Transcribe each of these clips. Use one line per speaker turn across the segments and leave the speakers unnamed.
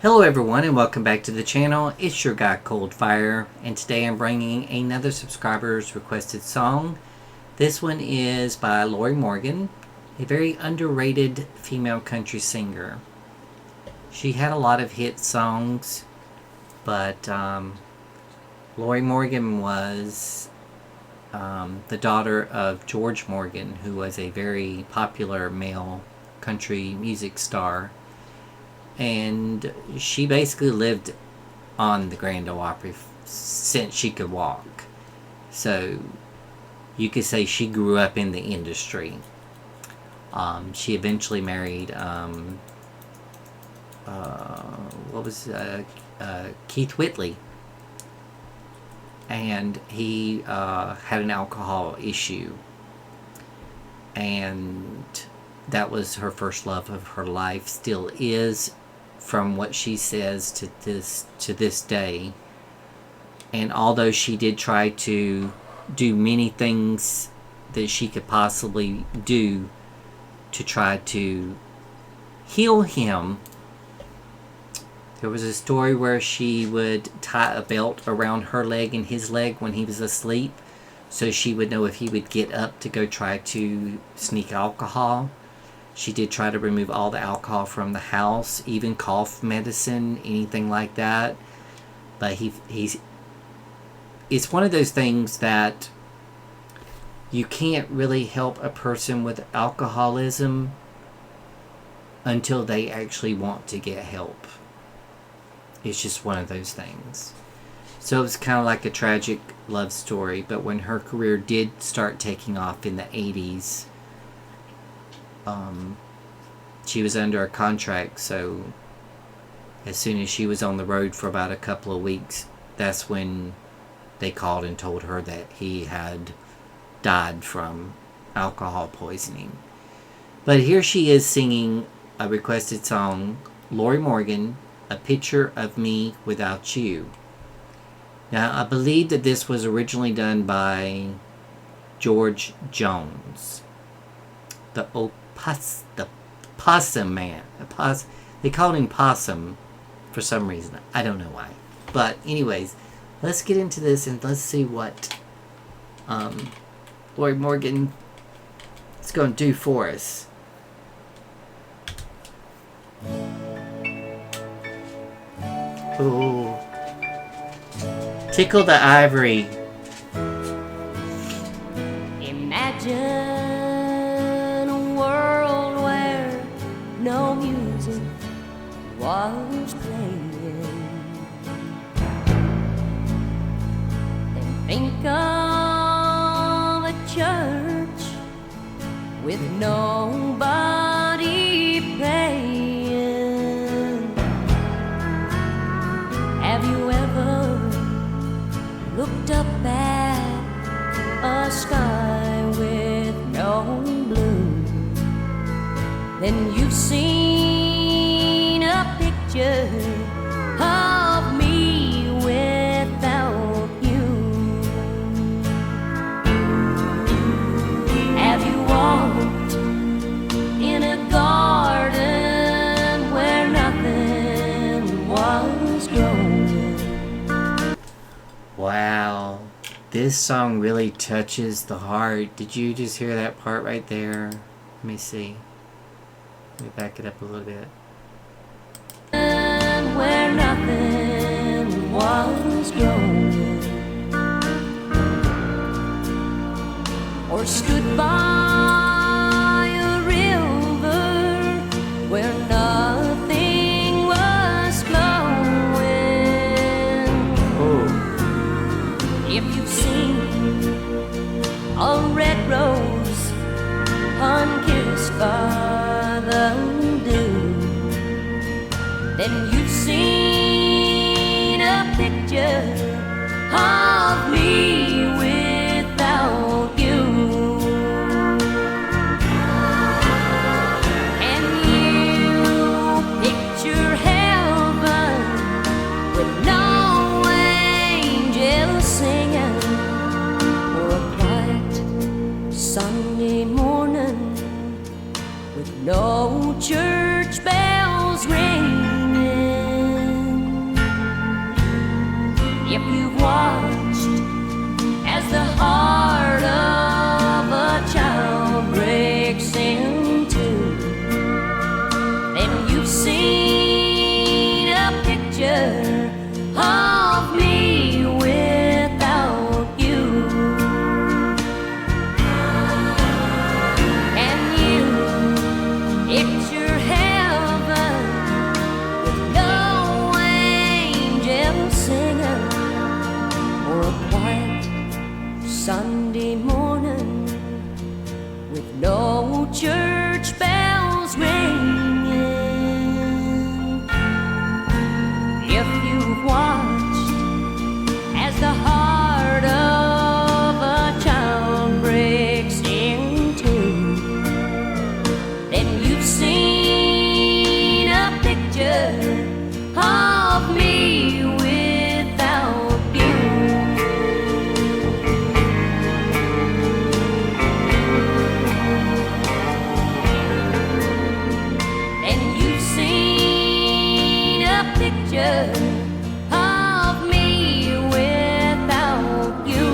Hello everyone and welcome back to the channel. It's your guy Cold Fire, and today I'm bringing another subscriber's requested song. This one is by Lorrie Morgan, a very underrated female country singer. She had a lot of hit songs, but Lorrie Morgan was the daughter of George Morgan, who was a very popular male country music star. And she basically lived on the Grand Ole Opry since she could walk. So you could say she grew up in the industry. She eventually married Keith Whitley, and he had an alcohol issue, and that was her first love of her life. Still is, from what she says to this day. And although she did try to do many things that she could possibly do to try to heal him, there was a story where she would tie a belt around her leg and his leg when he was asleep, so she would know if he would get up to go try to sneak alcohol. She did try to remove all the alcohol from the house, even cough medicine, anything like that. But it's one of those things that you can't really help a person with alcoholism until they actually want to get help. It's just one of those things. So it's kind of like a tragic love story. But when her career did start taking off in the 80s, she was under a contract, so as soon as she was on the road for about a couple of weeks, that's when they called and told her that he had died from alcohol poisoning. But here she is singing a requested song, Lorrie Morgan, A Picture of Me Without You. Now, I believe that this was originally done by George Jones, the Possum Man. They called him Possum for some reason. I don't know why. But anyways, let's get into this and let's see what Lorrie Morgan is going to do for us. Ooh. Tickle the ivory.
Imagine no music was playing. Then think of a church with nobody paying. Have you ever looked up at a sky with no blue? Then you've seen a picture of me without you. Have you walked in a garden where nothing was growing?
Wow, this song really touches the heart. Did you just hear that part right there? Let me see. Let me back it up a little bit.
Where nothing was growing, or stood by a river where nothing was flowing.
Oh.
If you've seen a red rose unkissed by the dew, then you've seen a picture of me without you. And you picture heaven with no angels singing, or a quiet Sunday morning with no church bells ringing. Sunday morning with no church bells ringing. If you've watched as the heart of a child breaks in two, then you've seen a picture of me without you. And you've seen a picture of me without you.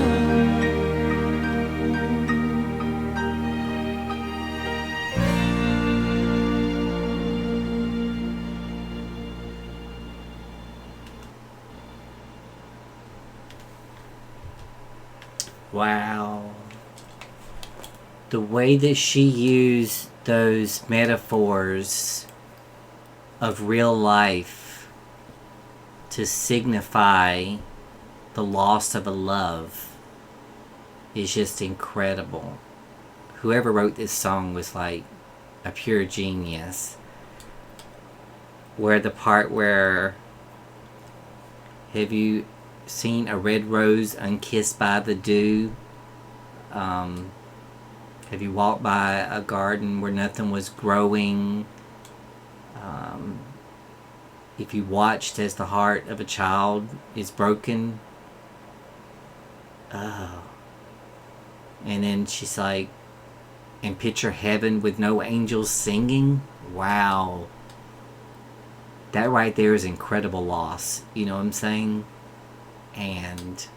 Wow. The way that she used those metaphors of real life to signify the loss of a love is just incredible. Whoever wrote this song was like a pure genius. Where the part where, have you seen a red rose unkissed by the dew? Have you walked by a garden where nothing was growing? If you watched as the heart of a child is broken? Oh. And then she's like, and picture heaven with no angels singing? Wow. That right there is incredible loss. You know what I'm saying? And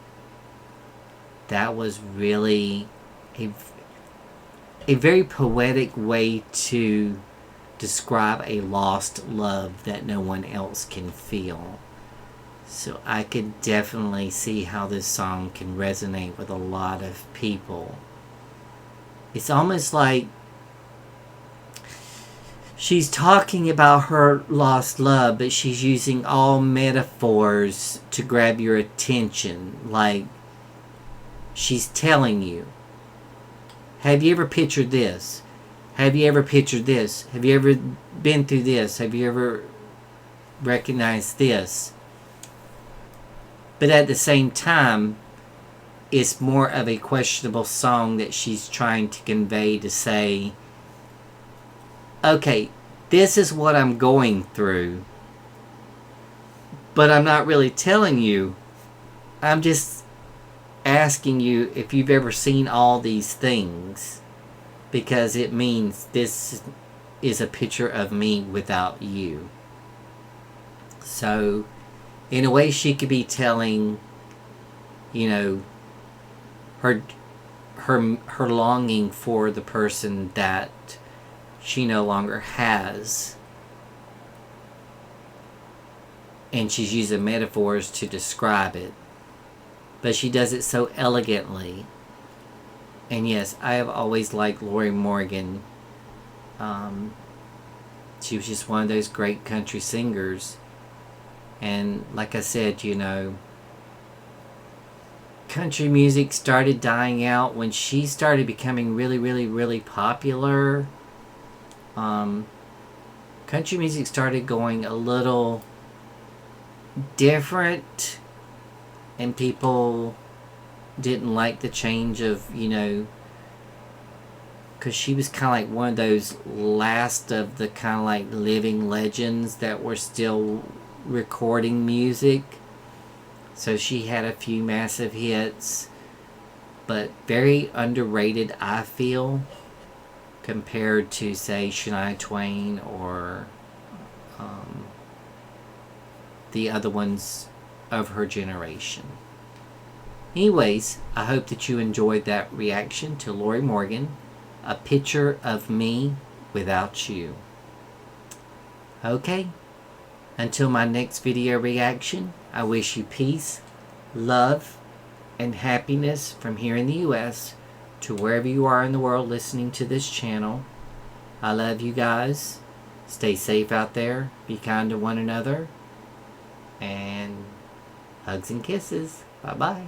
that was really a very poetic way to describe a lost love that no one else can feel. So I could definitely see how this song can resonate with a lot of people. It's almost like she's talking about her lost love, but she's using all metaphors to grab your attention. Like, she's telling you, have you ever pictured this? Have you ever pictured this? Have you ever been through this? Have you ever recognized this? But at the same time, it's more of a questionable song that she's trying to convey, to say, okay, this is what I'm going through, but I'm not really telling you. I'm just asking you if you've ever seen all these things, because it means this is a picture of me without you. So in a way, she could be telling, you know, her longing for the person that she no longer has, and she's using metaphors to describe it, but she does it so elegantly. And yes, I have always liked Lorrie Morgan. She was just one of those great country singers. And like I said, you know, country music started dying out when she started becoming really, really, really popular. Country music started going a little different, and people didn't like the change of, you know, because she was kind of like one of those last of the kind of like living legends that were still recording music. So she had a few massive hits, but very underrated, I feel, compared to, say, Shania Twain or the other ones of her generation. Anyways, I hope that you enjoyed that reaction to Lorrie Morgan, A Picture of Me Without You. Okay, until my next video reaction, I wish you peace, love, and happiness from here in the U.S. to wherever you are in the world listening to this channel. I love you guys. Stay safe out there. Be kind to one another. And hugs and kisses. Bye-bye.